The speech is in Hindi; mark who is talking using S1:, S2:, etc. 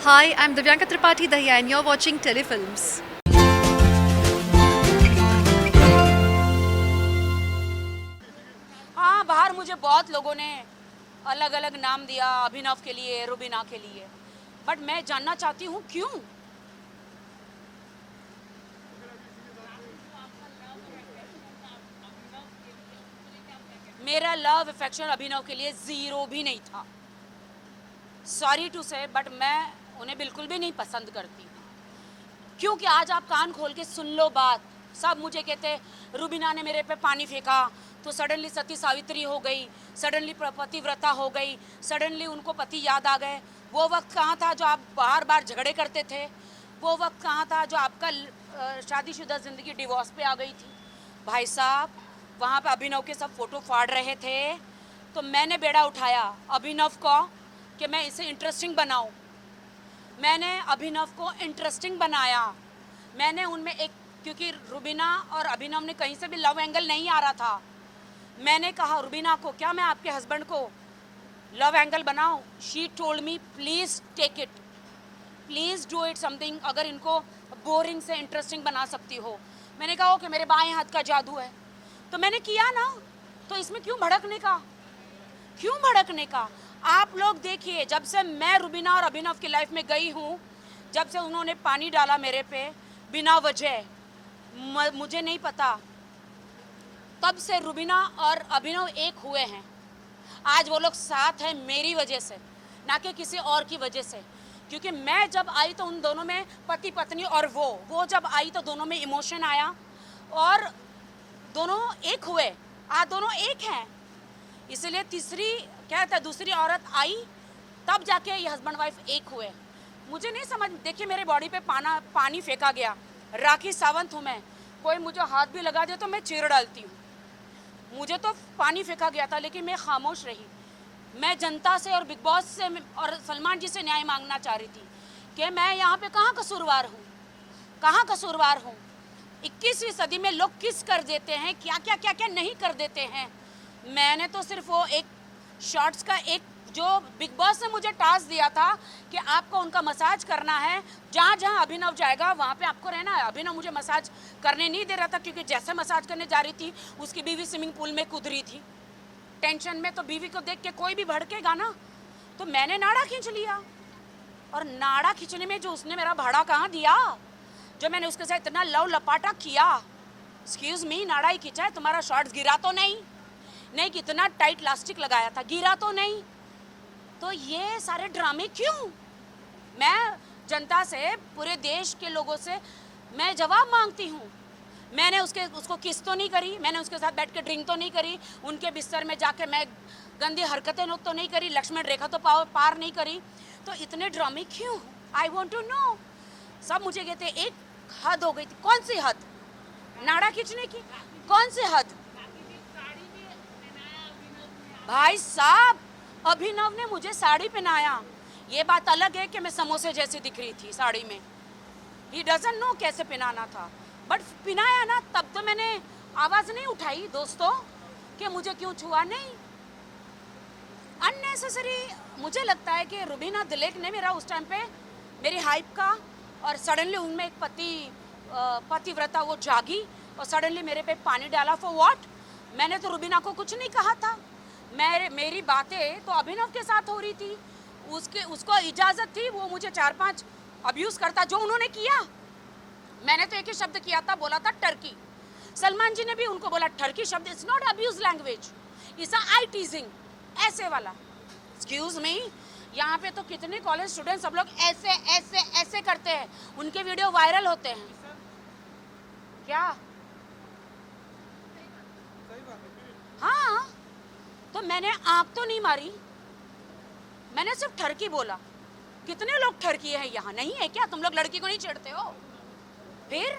S1: Hi, I'm Divyanka Tripathi Dahiya and you're watching Telefilms.
S2: हाँ, बाहर मुझे बहुत लोगों ने अलग अलग नाम दिया, अभिनव के लिए, रुबीना के लिए, बट मैं जानना चाहती हूँ क्यों। मेरा लव अफेक्शन अभिनव के लिए ज़ीरो भी नहीं था। सॉरी टू से, बट मैं उन्हें बिल्कुल भी नहीं पसंद करती, क्योंकि आज आप कान खोल के सुन लो बात। सब मुझे कहते रुबीना ने मेरे पे पानी फेंका तो सडनली सती सावित्री हो गई, सडनली पतिव्रता हो गई, सडनली उनको पति याद आ गए। वो वक्त कहाँ था जो आप बार बार झगड़े करते थे? वो वक्त कहाँ था जो आपका शादीशुदा ज़िंदगी डिवोर्स पे आ गई थी? भाई साहब, वहाँ पे अभिनव के सब फोटो फाड़ रहे थे, तो मैंने बेड़ा उठाया अभिनव को कि मैं इसे इंटरेस्टिंग बनाऊँ। मैंने अभिनव को इंटरेस्टिंग बनाया। मैंने उनमें एक, क्योंकि रुबीना और अभिनव ने कहीं से भी लव एंगल नहीं आ रहा था, मैंने कहा रुबीना को, क्या मैं आपके हस्बैंड को लव एंगल बनाऊं? She told me please take it, please do it something, अगर इनको बोरिंग से इंटरेस्टिंग बना सकती हो। मैंने कहा ओके, मेरे बाएं हाथ का जादू है, तो मैंने किया ना। तो इसमें क्यों भड़कने का, क्यों भड़कने का? आप लोग देखिए, जब से मैं रुबीना और अभिनव की लाइफ में गई हूँ, जब से उन्होंने पानी डाला मेरे पे बिना वजह, मुझे नहीं पता, तब से रुबीना और अभिनव एक हुए हैं। आज वो लोग साथ हैं मेरी वजह से, ना कि किसी और की वजह से। क्योंकि मैं जब आई तो उन दोनों में पति पत्नी, और वो जब आई तो दोनों में इमोशन आया और दोनों एक हुए। आज दोनों एक हैं, इसलिए तीसरी क्या था, दूसरी औरत आई, तब जाके ये हस्बैंड वाइफ एक हुए। मुझे नहीं समझ, देखिए मेरे बॉडी पे पानी फेंका गया, राखी सावंत हूँ मैं, कोई मुझे हाथ भी लगा दे तो मैं चीर डालती हूँ। मुझे तो पानी फेंका गया था, लेकिन मैं खामोश रही। मैं जनता से और बिग बॉस से और सलमान जी से न्याय मांगना चाह रही थी कि मैं यहाँ पे कहाँ कसूरवार हूँ, कहाँ कसूरवार हूँ। 21वीं सदी में लोग किस कर देते हैं, क्या क्या क्या क्या नहीं कर देते हैं। मैंने तो सिर्फ वो एक शॉर्ट्स का एक, जो बिग बॉस ने मुझे टास्क दिया था कि आपको उनका मसाज करना है, जहाँ जहाँ अभिनव जाएगा वहाँ पे आपको रहना है। अभिनव मुझे मसाज करने नहीं दे रहा था, क्योंकि जैसे मसाज करने जा रही थी उसकी बीवी स्विमिंग पूल में कूद रही थी टेंशन में, तो बीवी को देख के कोई भी भड़केगा ना। तो मैंने नाड़ा खींच लिया, और नाड़ा खींचने में जो उसने मेरा भाड़ा कहाँ दिया, जो मैंने उसके साथ इतना लव लपाटा किया। एक्सक्यूज मी, नाड़ा ही खींचा है, तुम्हारा शॉर्ट्स गिरा तो नहीं, नहीं कितना टाइट लास्टिक लगाया था, गिरा तो नहीं। तो ये सारे ड्रामे क्यों? मैं जनता से, पूरे देश के लोगों से मैं जवाब मांगती हूँ। मैंने उसको किस तो नहीं करी, मैंने उसके साथ बैठ के ड्रिंक तो नहीं करी, उनके बिस्तर में जाके मैं गंदी हरकतें तो नहीं करी, लक्ष्मण रेखा तो पार नहीं करी। तो इतने ड्रामे क्यों? I want to know. सब मुझे कहते एक हद हो गई थी। कौन सी हद? नाड़ा खींचने की कौन सी हद? भाई साहब, अभिनव ने मुझे साड़ी पहनाया, ये बात अलग है कि मैं समोसे जैसी दिख रही थी साड़ी में। ही डजंट नो कैसे पहनाना था, बट पहनाया ना, तब तो मैंने आवाज़ नहीं उठाई दोस्तों कि मुझे क्यों छुआ। नहीं, अननेसेसरी। मुझे लगता है कि रुबीना दिलेक ने मेरा उस टाइम पे मेरी हाइप का, और सडनली उनमें एक पतिव्रता वो जागी और सडनली मेरे पे पानी डाला। For what? मैंने तो रुबीना को कुछ नहीं कहा था। मेरी बातें तो अभिनव के साथ हो रही थी, उसको इजाज़त थी, वो मुझे 4-5 अब्यूज़ करता, जो उन्होंने किया। मैंने तो एक ही शब्द किया था, बोला था टर्की। सलमान जी ने भी उनको बोला टर्की शब्द it's not abuse language, it's I टीजिंग, ऐसे वाला। एक्सक्यूज मी, यहाँ पे तो कितने कॉलेज स्टूडेंट सब लोग ऐसे ऐसे ऐसे करते हैं, उनके वीडियो वायरल होते हैं। क्या? हाँ, तो मैंने आंख तो नहीं मारी, मैंने सिर्फ ठरकी बोला। कितने लोग ठरकी है यहाँ? नहीं है क्या? तुम लोग लड़की को नहीं छेड़ते हो? फिर